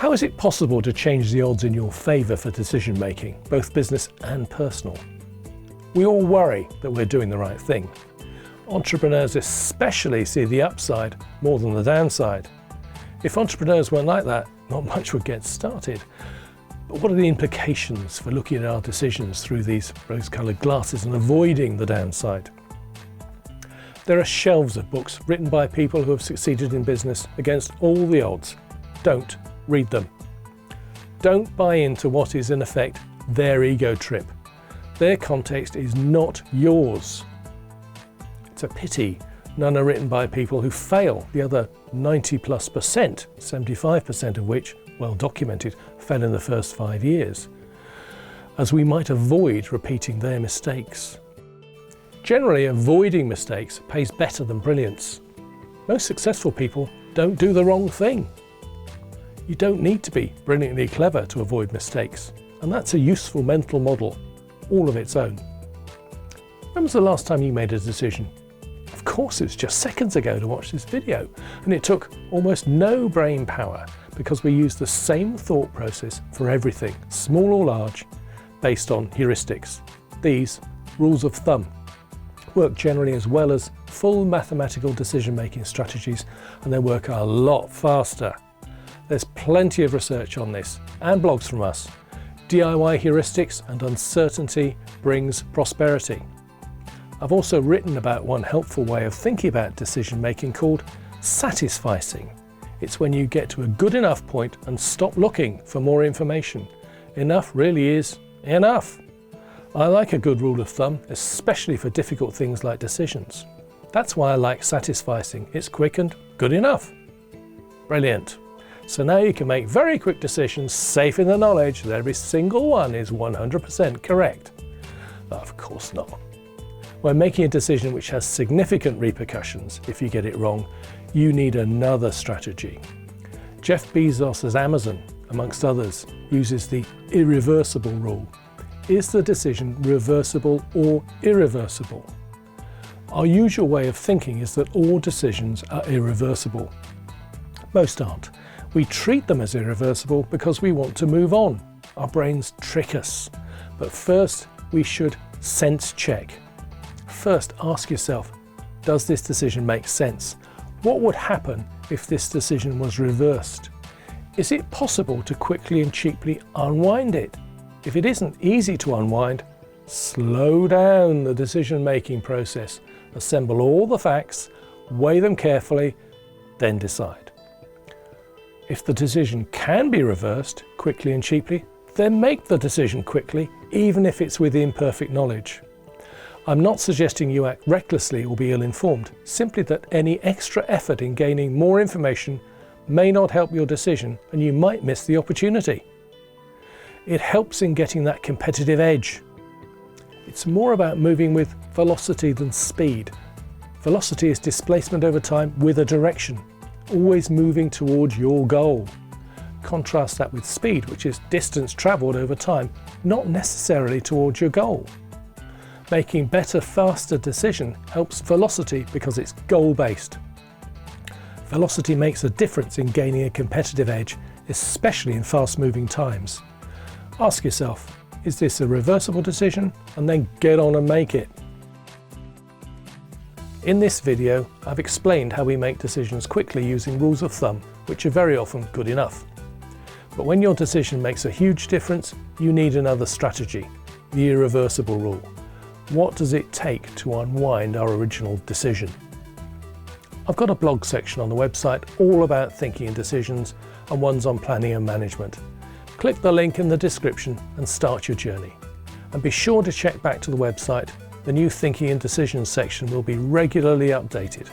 How is it possible to change the odds in your favour for decision making, both business and personal? We all worry that we're doing the right thing. Entrepreneurs especially see the upside more than the downside. If entrepreneurs weren't like that, not much would get started. But what are the implications for looking at our decisions through these rose-coloured glasses and avoiding the downside? There are shelves of books written by people who have succeeded in business against all the odds. Don't read them. Don't buy into what is in effect their ego trip. Their context is not yours. It's a pity none are written by people who fail, the other 90+%, 75% of which, well documented, fell in the first 5 years, as we might avoid repeating their mistakes. Generally, avoiding mistakes pays better than brilliance. Most successful people don't do the wrong thing. You don't need to be brilliantly clever to avoid mistakes, and that's a useful mental model, all of its own. When was the last time you made a decision? Of course, it's just seconds ago to watch this video, and it took almost no brain power because we use the same thought process for everything, small or large, based on heuristics. These rules of thumb work generally as well as full mathematical decision-making strategies, and they work a lot faster. There's plenty of research on this and blogs from us. DIY heuristics and uncertainty brings prosperity. I've also written about one helpful way of thinking about decision making called satisficing. It's when you get to a good enough point and stop looking for more information. Enough really is enough. I like a good rule of thumb, especially for difficult things like decisions. That's why I like satisficing. It's quick and good enough. Brilliant. So now you can make very quick decisions, safe in the knowledge that every single one is 100% correct. Of course not. When making a decision which has significant repercussions, if you get it wrong, you need another strategy. Jeff Bezos's Amazon, amongst others, uses the irreversible rule. Is the decision reversible or irreversible? Our usual way of thinking is that all decisions are irreversible. Most aren't. We treat them as irreversible because we want to move on. Our brains trick us. But first, we should sense check. First, ask yourself, does this decision make sense? What would happen if this decision was reversed? Is it possible to quickly and cheaply unwind it? If it isn't easy to unwind, slow down the decision-making process. Assemble all the facts, weigh them carefully, then decide. If the decision can be reversed quickly and cheaply, then make the decision quickly, even if it's with imperfect knowledge. I'm not suggesting you act recklessly or be ill-informed, simply that any extra effort in gaining more information may not help your decision and you might miss the opportunity. It helps in getting that competitive edge. It's more about moving with velocity than speed. Velocity is displacement over time with a direction, always moving towards your goal. Contrast that with speed, which is distance travelled over time, not necessarily towards your goal. Making better, faster decision helps velocity because it's goal-based. Velocity makes a difference in gaining a competitive edge, especially in fast-moving times. Ask yourself, is this a reversible decision? And then get on and make it. In this video, I've explained how we make decisions quickly using rules of thumb, which are very often good enough. But when your decision makes a huge difference, you need another strategy, the irreversible rule. What does it take to unwind our original decision? I've got a blog section on the website all about thinking and decisions, and one's on planning and management. Click the link in the description and start your journey. And be sure to check back to the website. The new Thinking and Decisions section will be regularly updated.